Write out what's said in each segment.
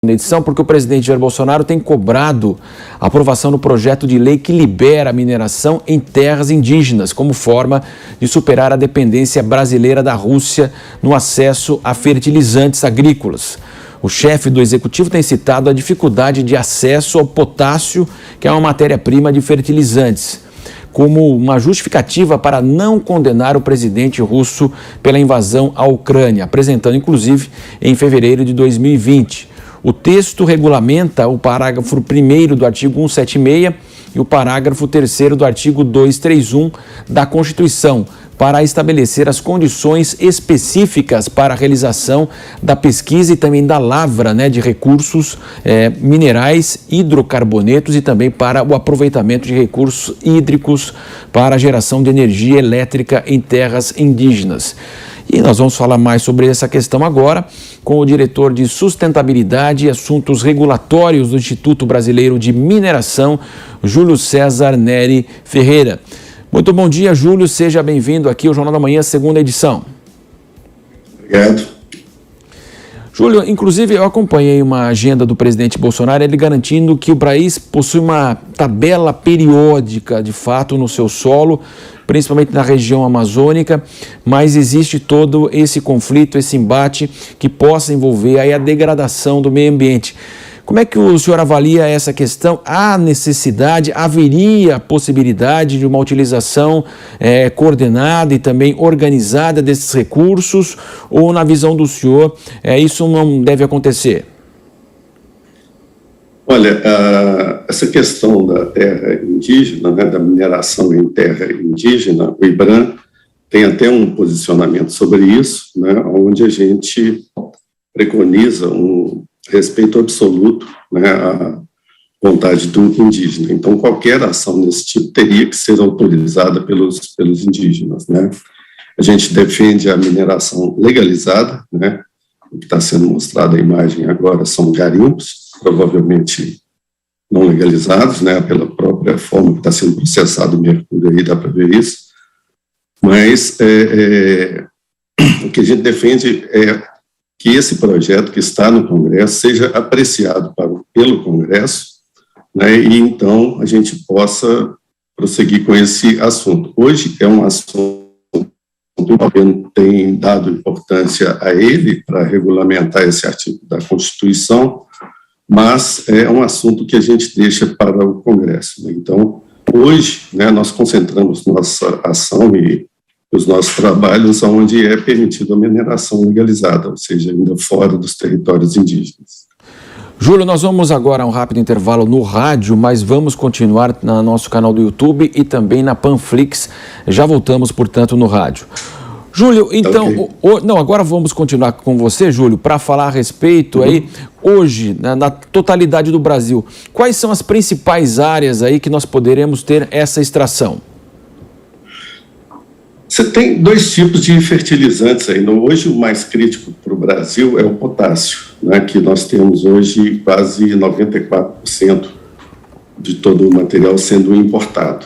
Na edição, porque o presidente Jair Bolsonaro tem cobrado a aprovação do projeto de lei que libera a mineração em terras indígenas, como forma de superar a dependência brasileira da Rússia no acesso a fertilizantes agrícolas. O chefe do executivo tem citado a dificuldade de acesso ao potássio, que é uma matéria-prima de fertilizantes, como uma justificativa para não condenar o presidente russo pela invasão à Ucrânia, apresentando inclusive em fevereiro de 2020. O texto regulamenta o parágrafo 1º do artigo 176 e o parágrafo 3º do artigo 231 da Constituição para estabelecer as condições específicas para a realização da pesquisa e também da lavra, de recursos minerais, hidrocarbonetos e também para o aproveitamento de recursos hídricos para a geração de energia elétrica em terras indígenas. E nós vamos falar mais sobre essa questão agora com o diretor de Sustentabilidade e Assuntos Regulatórios do Instituto Brasileiro de Mineração, Júlio César Neri Ferreira. Muito bom dia, Júlio. Seja bem-vindo aqui ao Jornal da Manhã, segunda edição. Obrigado. Júlio, inclusive eu acompanhei uma agenda do presidente Bolsonaro, ele garantindo que o país possui uma tabela periódica, de fato, no seu solo, principalmente na região amazônica, mas existe todo esse conflito, esse embate que possa envolver aí a degradação do meio ambiente. Como é que o senhor avalia essa questão? Há necessidade, haveria possibilidade de uma utilização coordenada e também organizada desses recursos, ou na visão do senhor isso não deve acontecer? Olha, essa questão da terra indígena, da mineração em terra indígena, o IBRAM tem até um posicionamento sobre isso, onde a gente preconiza um respeito absoluto à vontade do indígena. Então, qualquer ação desse tipo teria que ser autorizada pelos indígenas. A gente defende a mineração legalizada, o que está sendo mostrado a imagem agora são garimpos, provavelmente não legalizados, pela própria forma que está sendo processado o mercúrio, aí dá para ver isso. Mas o que a gente defende é que esse projeto que está no Congresso seja apreciado pelo Congresso, e então a gente possa prosseguir com esse assunto. Hoje é um assunto que o governo tem dado importância a ele para regulamentar esse artigo da Constituição, mas é um assunto que a gente deixa para o Congresso. Então, hoje, nós concentramos nossa ação e os nossos trabalhos onde é permitida a mineração legalizada, ou seja, ainda fora dos territórios indígenas. Júlio, nós vamos agora a um rápido intervalo no rádio, mas vamos continuar no nosso canal do YouTube e também na Panflix. Já voltamos, portanto, no rádio. Júlio, então, okay. Agora vamos continuar com você, Júlio, para falar a respeito aí, hoje, na totalidade do Brasil, quais são as principais áreas aí que nós poderemos ter essa extração? Você tem dois tipos de fertilizantes ainda. Hoje, o mais crítico para o Brasil é o potássio, que nós temos hoje quase 94% de todo o material sendo importado.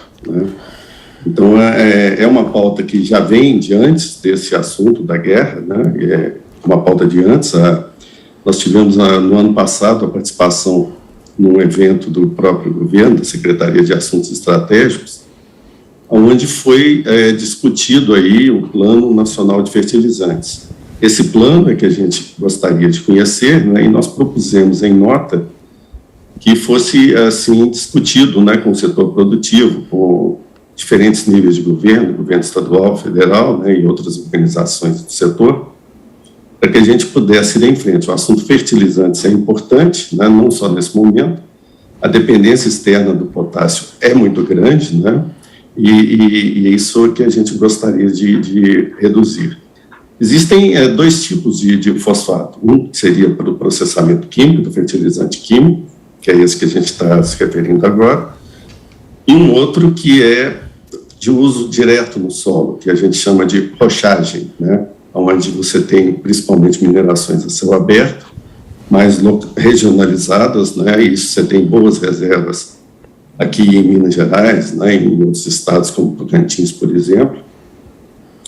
Então, é uma pauta que já vem de antes desse assunto da guerra, é uma pauta de antes. Nós tivemos, no ano passado, a participação num evento do próprio governo, da Secretaria de Assuntos Estratégicos, onde foi discutido aí o Plano Nacional de Fertilizantes. Esse plano é que a gente gostaria de conhecer, e nós propusemos em nota que fosse, assim, discutido, com o setor produtivo, com diferentes níveis de governo estadual, federal, e outras organizações do setor, para que a gente pudesse ir em frente. O assunto fertilizantes é importante, não só nesse momento. A dependência externa do potássio é muito grande, e isso que a gente gostaria de reduzir. Existem dois tipos de fosfato. Um seria para o processamento químico, do fertilizante químico, que é esse que a gente está se referindo agora, e um outro que é de uso direto no solo, que a gente chama de rochagem, onde você tem principalmente minerações a céu aberto, mais regionalizadas, e isso você tem boas reservas aqui em Minas Gerais, em outros estados como Tocantins, por exemplo.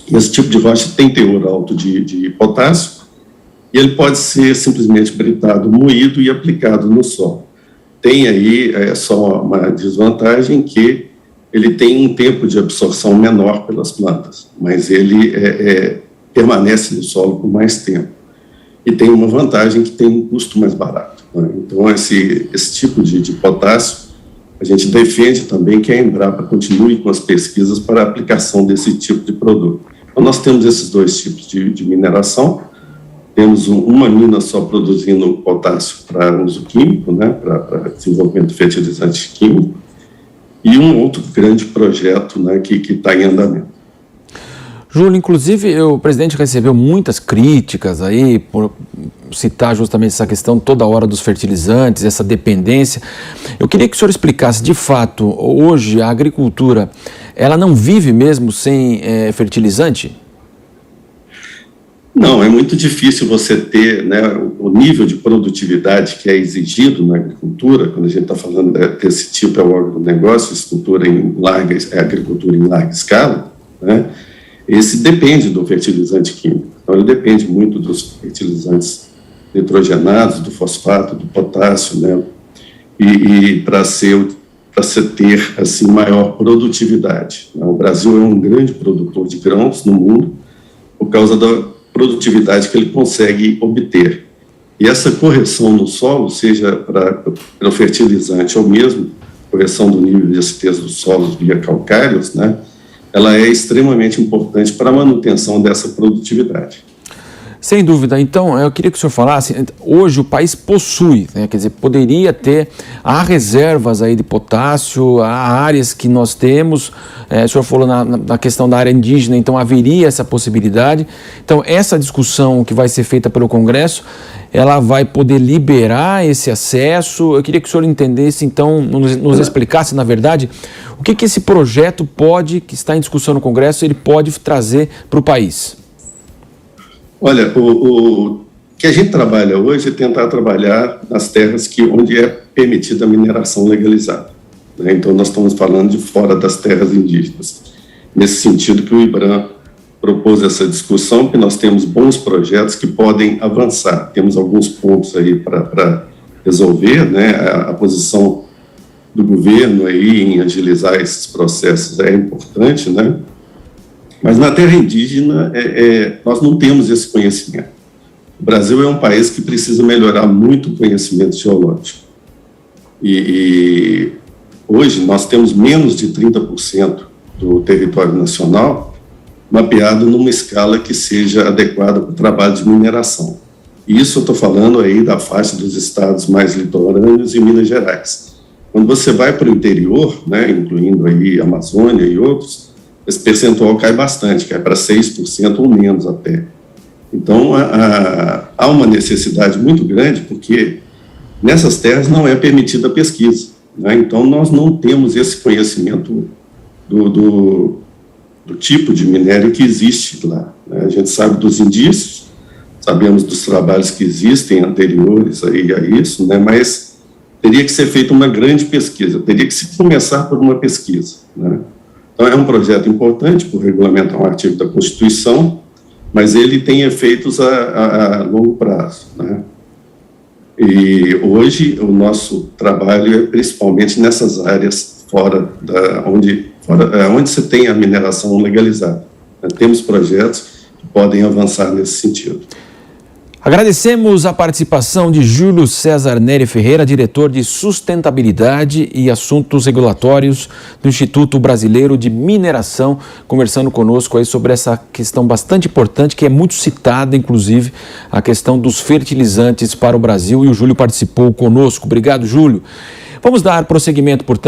E esse tipo de rocha tem teor alto de potássio, e ele pode ser simplesmente britado, moído e aplicado no solo. Tem aí só uma desvantagem, que ele tem um tempo de absorção menor pelas plantas, mas ele permanece no solo por mais tempo. E tem uma vantagem, que tem um custo mais barato, né? Então, esse tipo de potássio, a gente defende também que a Embrapa continue com as pesquisas para a aplicação desse tipo de produto. Então, nós temos esses dois tipos de mineração. Temos uma mina só produzindo potássio para uso químico, né, para desenvolvimento de fertilizante químico, e um outro grande projeto, né, que está em andamento. Júlio, inclusive o presidente recebeu muitas críticas aí por citar justamente essa questão toda hora dos fertilizantes, essa dependência. Eu queria que o senhor explicasse, de fato, hoje a agricultura, ela não vive mesmo sem fertilizante? Não, é muito difícil você ter, né, o nível de produtividade que é exigido na agricultura. Quando a gente está falando desse tipo, é o agronegócio, agricultura em larga escala, né, esse depende do fertilizante químico. Então, ele depende muito dos fertilizantes nitrogenados, do fosfato, do potássio, né, e para se ter, assim, maior produtividade. O Brasil é um grande produtor de grãos no mundo, por causa da produtividade que ele consegue obter. E essa correção no solo, seja para o fertilizante ou mesmo correção do nível de acidez dos solos via calcários, né, ela é extremamente importante para a manutenção dessa produtividade. Sem dúvida. Então, eu queria que o senhor falasse, hoje o país possui, né, quer dizer, poderia ter, há reservas aí de potássio, há áreas que nós temos, o senhor falou na questão da área indígena, então haveria essa possibilidade. Então, essa discussão que vai ser feita pelo Congresso, ela vai poder liberar esse acesso. Eu queria que o senhor entendesse, então, nos explicasse, na verdade, o que esse projeto pode, que está em discussão no Congresso, ele pode trazer para o país. Olha, o que a gente trabalha hoje é tentar trabalhar nas terras onde é permitida a mineração legalizada, né? Então, nós estamos falando de fora das terras indígenas. Nesse sentido que o IBRAM propôs essa discussão, que nós temos bons projetos que podem avançar. Temos alguns pontos aí para resolver, né? A posição do governo aí em agilizar esses processos é importante, né? Mas na terra indígena, nós não temos esse conhecimento. O Brasil é um país que precisa melhorar muito o conhecimento geológico. E hoje nós temos menos de 30% do território nacional mapeado numa escala que seja adequada para o trabalho de mineração. Isso eu estou falando aí da faixa dos estados mais litorâneos e Minas Gerais. Quando você vai para o interior, né, incluindo aí Amazônia e outros, esse percentual cai bastante, cai para 6% ou menos até. Então, há uma necessidade muito grande, porque nessas terras não é permitida a pesquisa, né? Então, nós não temos esse conhecimento do tipo de minério que existe lá, né? A gente sabe dos indícios, sabemos dos trabalhos que existem anteriores aí a isso, né? Mas teria que ser feita uma grande pesquisa, teria que se começar por uma pesquisa, né? Então, é um projeto importante por regulamentar um artigo da Constituição, mas ele tem efeitos a longo prazo, né? E hoje o nosso trabalho é principalmente nessas áreas onde você tem a mineração legalizada, né? Temos projetos que podem avançar nesse sentido. Agradecemos a participação de Júlio César Neri Ferreira, diretor de Sustentabilidade e Assuntos Regulatórios do Instituto Brasileiro de Mineração, conversando conosco aí sobre essa questão bastante importante, que é muito citada, inclusive, a questão dos fertilizantes para o Brasil, e o Júlio participou conosco. Obrigado, Júlio. Vamos dar prosseguimento, portanto.